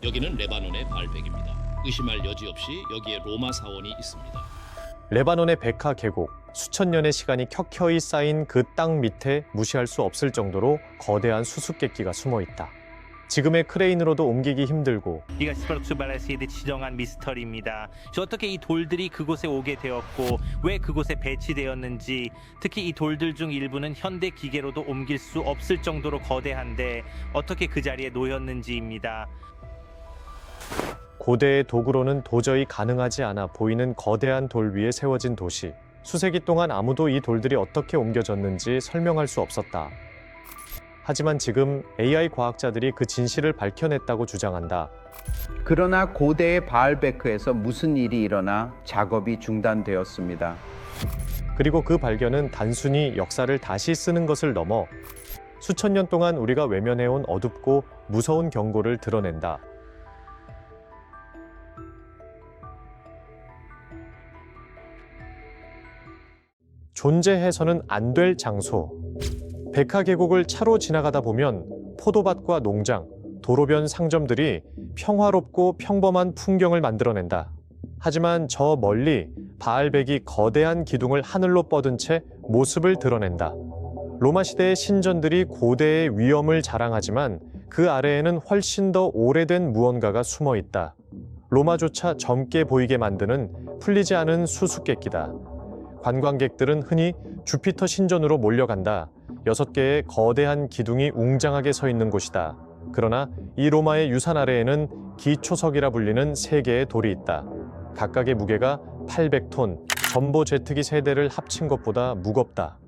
여기는 레바논의 바알백입니다. 의심할 여지 없이 여기에 로마 사원이 있습니다. 레바논의 베카 계곡, 수천 년의 시간이 켜켜이 쌓인 그 땅 밑에 무시할 수 없을 정도로 거대한 수수께끼가 숨어 있다. 지금의 크레인으로도 옮기기 힘들고 이가 스파르투 발라시에드 지정한 미스터리입니다. 어떻게 이 돌들이 그곳에 오게 되었고 왜 그곳에 배치되었는지, 특히 이 돌들 중 일부는 현대 기계로도 옮길 수 없을 정도로 거대한데 어떻게 그 자리에 놓였는지입니다. 고대의 도구로는 도저히 가능하지 않아 보이는 거대한 돌 위에 세워진 도시. 수세기 동안 아무도 이 돌들이 어떻게 옮겨졌는지 설명할 수 없었다. 하지만 지금 AI 과학자들이 그 진실을 밝혀냈다고 주장한다. 그러나 고대의 바알베크에서 무슨 일이 일어나 작업이 중단되었습니다. 그리고 그 발견은 단순히 역사를 다시 쓰는 것을 넘어 수천 년 동안 우리가 외면해온 어둡고 무서운 경고를 드러낸다. 존재해서는 안 될 장소. 베카 계곡을 차로 지나가다 보면 포도밭과 농장, 도로변 상점들이 평화롭고 평범한 풍경을 만들어낸다. 하지만 저 멀리 바알백이 거대한 기둥을 하늘로 뻗은 채 모습을 드러낸다. 로마 시대의 신전들이 고대의 위엄을 자랑하지만 그 아래에는 훨씬 더 오래된 무언가가 숨어 있다. 로마조차 젊게 보이게 만드는 풀리지 않은 수수께끼다. 관광객들은 흔히 주피터 신전으로 몰려간다. 6개의 거대한 기둥이 웅장하게 서 있는 곳이다. 그러나 이 로마의 유산 아래에는 기초석이라 불리는 3개의 돌이 있다. 각각의 무게가 800톤, 전보 제트기 3대를 합친 것보다 무겁다.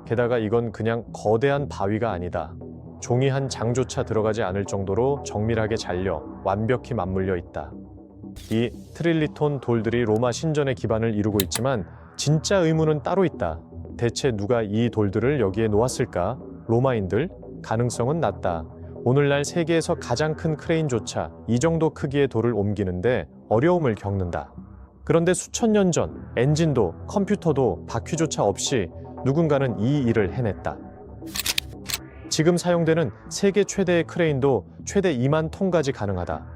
게다가 이건 그냥 거대한 바위가 아니다. 종이 한 장조차 들어가지 않을 정도로 정밀하게 잘려 완벽히 맞물려 있다. 이 트릴리톤 돌들이 로마 신전의 기반을 이루고 있지만 진짜 의문은 따로 있다. 대체 누가 이 돌들을 여기에 놓았을까? 로마인들? 가능성은 낮다. 오늘날 세계에서 가장 큰 크레인조차 이 정도 크기의 돌을 옮기는데 어려움을 겪는다. 그런데 수천 년 전 엔진도 컴퓨터도 바퀴조차 없이 누군가는 이 일을 해냈다. 지금 사용되는 세계 최대의 크레인도 최대 2만 톤까지 가능하다.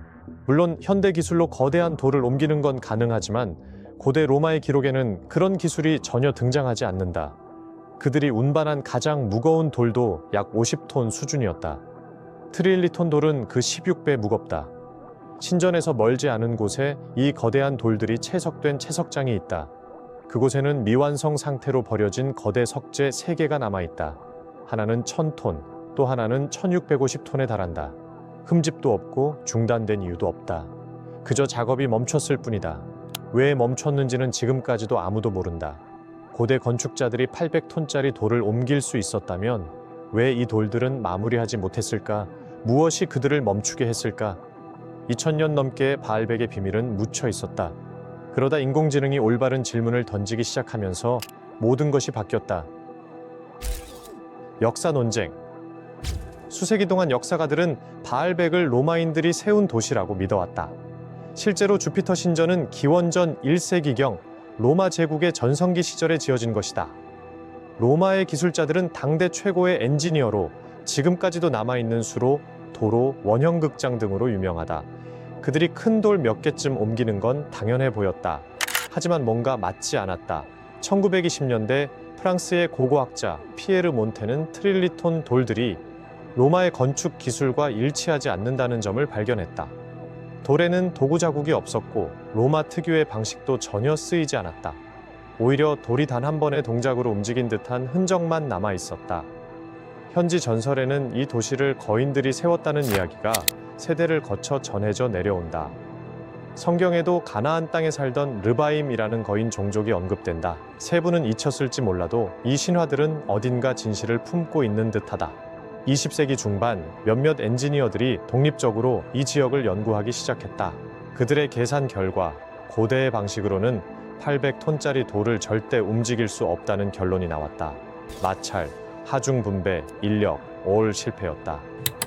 물론 현대 기술로 거대한 돌을 옮기는 건 가능하지만 고대 로마의 기록에는 그런 기술이 전혀 등장하지 않는다. 그들이 운반한 가장 무거운 돌도 약 50톤 수준이었다. 트릴리톤 돌은 그 16배 무겁다. 신전에서 멀지 않은 곳에 이 거대한 돌들이 채석된 채석장이 있다. 그곳에는 미완성 상태로 버려진 거대 석재 3개가 남아있다. 하나는 1000톤, 또 하나는 1650톤에 달한다. 흠집도 없고 중단된 이유도 없다. 그저 작업이 멈췄을 뿐이다. 왜 멈췄는지는 지금까지도 아무도 모른다. 고대 건축자들이 800톤짜리 돌을 옮길 수 있었다면 왜 이 돌들은 마무리하지 못했을까? 무엇이 그들을 멈추게 했을까? 2000년 넘게 바알백의 비밀은 묻혀 있었다. 그러다 인공지능이 올바른 질문을 던지기 시작하면서 모든 것이 바뀌었다. 역사 논쟁. 수세기 동안 역사가들은 바알백을 로마인들이 세운 도시라고 믿어왔다. 실제로 주피터 신전은 기원전 1세기경 로마 제국의 전성기 시절에 지어진 것이다. 로마의 기술자들은 당대 최고의 엔지니어로 지금까지도 남아있는 수로 도로, 원형극장 등으로 유명하다. 그들이 큰 돌 몇 개쯤 옮기는 건 당연해 보였다. 하지만 뭔가 맞지 않았다. 1920년대 프랑스의 고고학자 피에르 몬테는 트릴리톤 돌들이 로마의 건축 기술과 일치하지 않는다는 점을 발견했다. 돌에는 도구 자국이 없었고 로마 특유의 방식도 전혀 쓰이지 않았다. 오히려 돌이 단 한 번의 동작으로 움직인 듯한 흔적만 남아 있었다. 현지 전설에는 이 도시를 거인들이 세웠다는 이야기가 세대를 거쳐 전해져 내려온다. 성경에도 가나안 땅에 살던 르바임이라는 거인 종족이 언급된다. 세부는 잊혔을지 몰라도 이 신화들은 어딘가 진실을 품고 있는 듯하다. 20세기 중반 몇몇 엔지니어들이 독립적으로 이 지역을 연구하기 시작했다. 그들의 계산 결과 고대의 방식으로는 800톤짜리 돌을 절대 움직일 수 없다는 결론이 나왔다. 마찰, 하중 분배, 인력, 올 실패였다.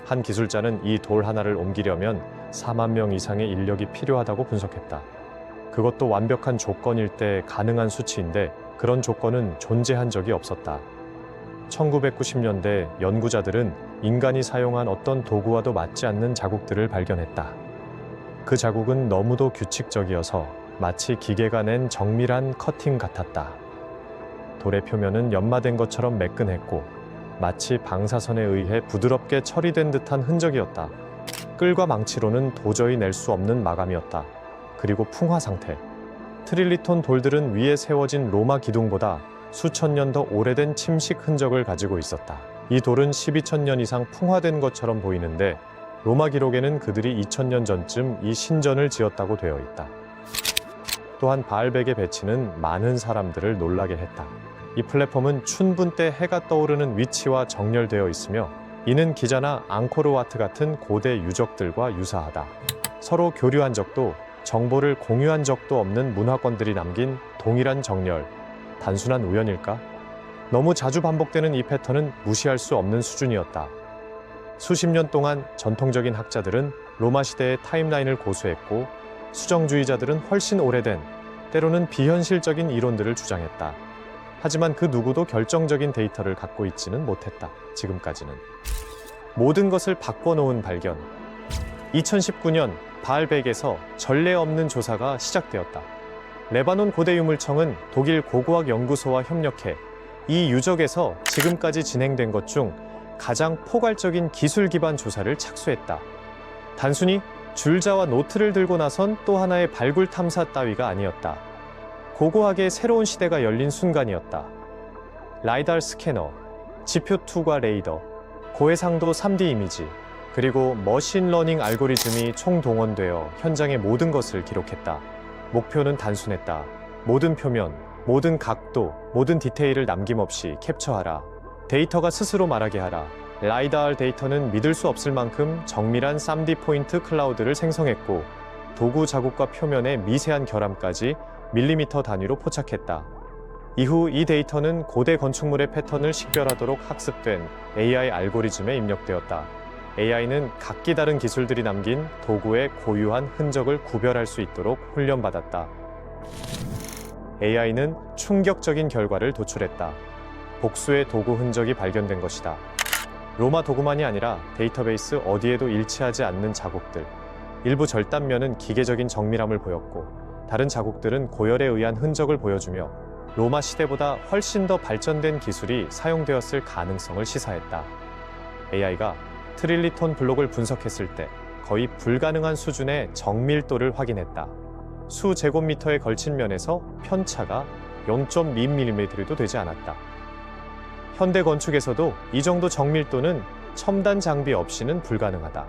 한 기술자는 이 돌 하나를 옮기려면 4만 명 이상의 인력이 필요하다고 분석했다. 그것도 완벽한 조건일 때 가능한 수치인데 그런 조건은 존재한 적이 없었다. 1990년대 연구자들은 인간이 사용한 어떤 도구와도 맞지 않는 자국들을 발견했다. 그 자국은 너무도 규칙적이어서 마치 기계가 낸 정밀한 커팅 같았다. 돌의 표면은 연마된 것처럼 매끈했고 마치 방사선에 의해 부드럽게 처리된 듯한 흔적이었다. 끌과 망치로는 도저히 낼 수 없는 마감이었다. 그리고 풍화 상태. 트릴리톤 돌들은 위에 세워진 로마 기둥보다 수천 년 더 오래된 침식 흔적을 가지고 있었다. 이 돌은 12,000년 이상 풍화된 것처럼 보이는데 로마 기록에는 그들이 2000년 전쯤 이 신전을 지었다고 되어 있다. 또한 바알백의 배치는 많은 사람들을 놀라게 했다. 이 플랫폼은 춘분 때 해가 떠오르는 위치와 정렬되어 있으며 이는 기자나 앙코르와트 같은 고대 유적들과 유사하다. 서로 교류한 적도 정보를 공유한 적도 없는 문화권들이 남긴 동일한 정렬. 단순한 우연일까? 너무 자주 반복되는 이 패턴은 무시할 수 없는 수준이었다. 수십 년 동안 전통적인 학자들은 로마 시대의 타임라인을 고수했고 수정주의자들은 훨씬 오래된, 때로는 비현실적인 이론들을 주장했다. 하지만 그 누구도 결정적인 데이터를 갖고 있지는 못했다. 지금까지는. 모든 것을 바꿔놓은 발견. 2019년 바알백에서 전례 없는 조사가 시작되었다. 레바논 고대유물청은 독일 고고학 연구소와 협력해 이 유적에서 지금까지 진행된 것 중 가장 포괄적인 기술 기반 조사를 착수했다. 단순히 줄자와 노트를 들고 나선 또 하나의 발굴 탐사 따위가 아니었다. 고고학의 새로운 시대가 열린 순간이었다. 라이달 스캐너, 지표 투과 레이더, 고해상도 3D 이미지, 그리고 머신러닝 알고리즘이 총동원되어 현장의 모든 것을 기록했다. 목표는 단순했다. 모든 표면, 모든 각도, 모든 디테일을 남김없이 캡처하라. 데이터가 스스로 말하게 하라. 라이다R 데이터는 믿을 수 없을 만큼 정밀한 3D 포인트 클라우드를 생성했고 도구 자국과 표면의 미세한 결함까지 밀리미터 단위로 포착했다. 이후 이 데이터는 고대 건축물의 패턴을 식별하도록 학습된 AI 알고리즘에 입력되었다. AI는 각기 다른 기술들이 남긴 도구의 고유한 흔적을 구별할 수 있도록 훈련받았다. AI는 충격적인 결과를 도출했다. 복수의 도구 흔적이 발견된 것이다. 로마 도구만이 아니라 데이터베이스 어디에도 일치하지 않는 자국들. 일부 절단면은 기계적인 정밀함을 보였고 다른 자국들은 고열에 의한 흔적을 보여주며 로마 시대보다 훨씬 더 발전된 기술이 사용되었을 가능성을 시사했다. AI가 트릴리톤 블록을 분석했을 때 거의 불가능한 수준의 정밀도를 확인했다. 수 제곱미터에 걸친 면에서 편차가 0.2mm도 되지 않았다. 현대 건축에서도 이 정도 정밀도는 첨단 장비 없이는 불가능하다.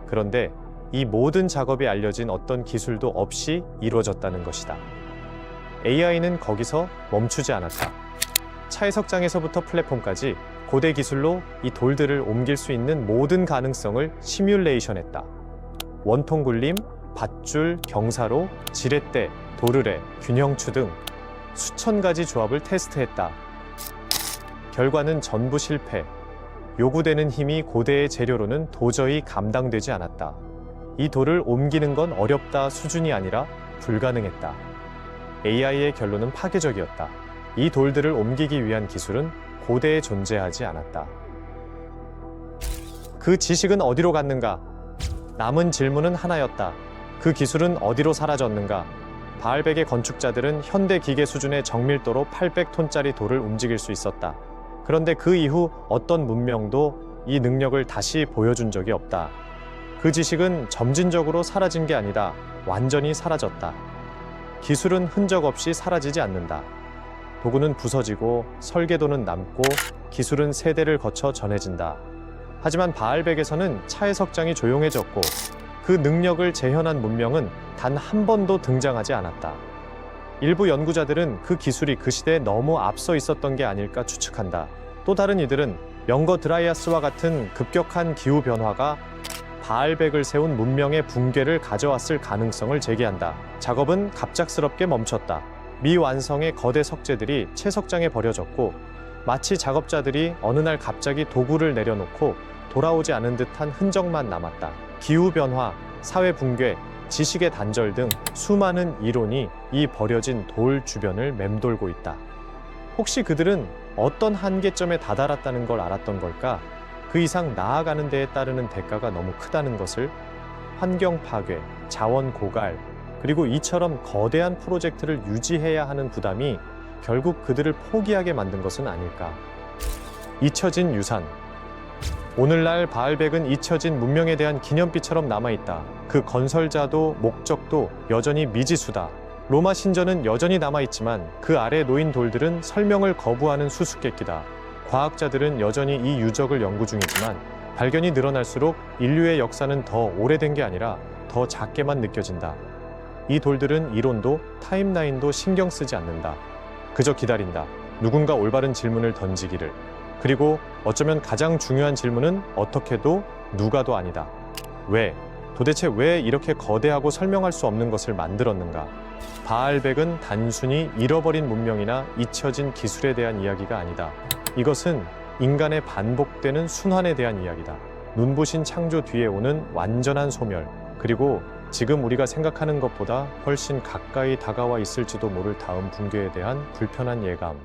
그런데 이 모든 작업이 알려진 어떤 기술도 없이 이루어졌다는 것이다. AI는 거기서 멈추지 않았다. 차해석장에서부터 플랫폼까지 고대 기술로 이 돌들을 옮길 수 있는 모든 가능성을 시뮬레이션했다. 원통 굴림, 밧줄, 경사로, 지렛대, 도르래, 균형추 등 수천 가지 조합을 테스트했다. 결과는 전부 실패. 요구되는 힘이 고대의 재료로는 도저히 감당되지 않았다. 이 돌을 옮기는 건 어렵다 수준이 아니라 불가능했다. AI의 결론은 파괴적이었다. 이 돌들을 옮기기 위한 기술은 고대에 존재하지 않았다. 그 지식은 어디로 갔는가? 남은 질문은 하나였다. 그 기술은 어디로 사라졌는가? 바알백의 건축자들은 현대 기계 수준의 정밀도로 800톤짜리 돌을 움직일 수 있었다. 그런데 그 이후 어떤 문명도 이 능력을 다시 보여준 적이 없다. 그 지식은 점진적으로 사라진 게 아니다. 완전히 사라졌다. 기술은 흔적 없이 사라지지 않는다. 도구는 부서지고 설계도는 남고 기술은 세대를 거쳐 전해진다. 하지만 바알백에서는 차해석장이 조용해졌고 그 능력을 재현한 문명은 단 한 번도 등장하지 않았다. 일부 연구자들은 그 기술이 그 시대에 너무 앞서 있었던 게 아닐까 추측한다. 또 다른 이들은 영거 드라이아스와 같은 급격한 기후 변화가 바알백을 세운 문명의 붕괴를 가져왔을 가능성을 제기한다. 작업은 갑작스럽게 멈췄다. 미완성의 거대 석재들이 채석장에 버려졌고 마치 작업자들이 어느 날 갑자기 도구를 내려놓고 돌아오지 않은 듯한 흔적만 남았다. 기후변화, 사회붕괴, 지식의 단절 등 수많은 이론이 이 버려진 돌 주변을 맴돌고 있다. 혹시 그들은 어떤 한계점에 다다랐다는 걸 알았던 걸까? 그 이상 나아가는 데에 따르는 대가가 너무 크다는 것을, 환경 파괴, 자원 고갈, 그리고 이처럼 거대한 프로젝트를 유지해야 하는 부담이 결국 그들을 포기하게 만든 것은 아닐까. 잊혀진 유산. 오늘날 바알벡은 잊혀진 문명에 대한 기념비처럼 남아있다. 그 건설자도 목적도 여전히 미지수다. 로마 신전은 여전히 남아있지만 그 아래 놓인 돌들은 설명을 거부하는 수수께끼다. 과학자들은 여전히 이 유적을 연구 중이지만 발견이 늘어날수록 인류의 역사는 더 오래된 게 아니라 더 작게만 느껴진다. 이 돌들은 이론도 타임라인도 신경 쓰지 않는다. 그저 기다린다. 누군가 올바른 질문을 던지기를. 그리고 어쩌면 가장 중요한 질문은 어떻게도 누가도 아니다. 왜? 도대체 왜 이렇게 거대하고 설명할 수 없는 것을 만들었는가? 바알벡은 단순히 잃어버린 문명이나 잊혀진 기술에 대한 이야기가 아니다. 이것은 인간의 반복되는 순환에 대한 이야기다. 눈부신 창조 뒤에 오는 완전한 소멸, 그리고 지금 우리가 생각하는 것보다 훨씬 가까이 다가와 있을지도 모를 다음 붕괴에 대한 불편한 예감.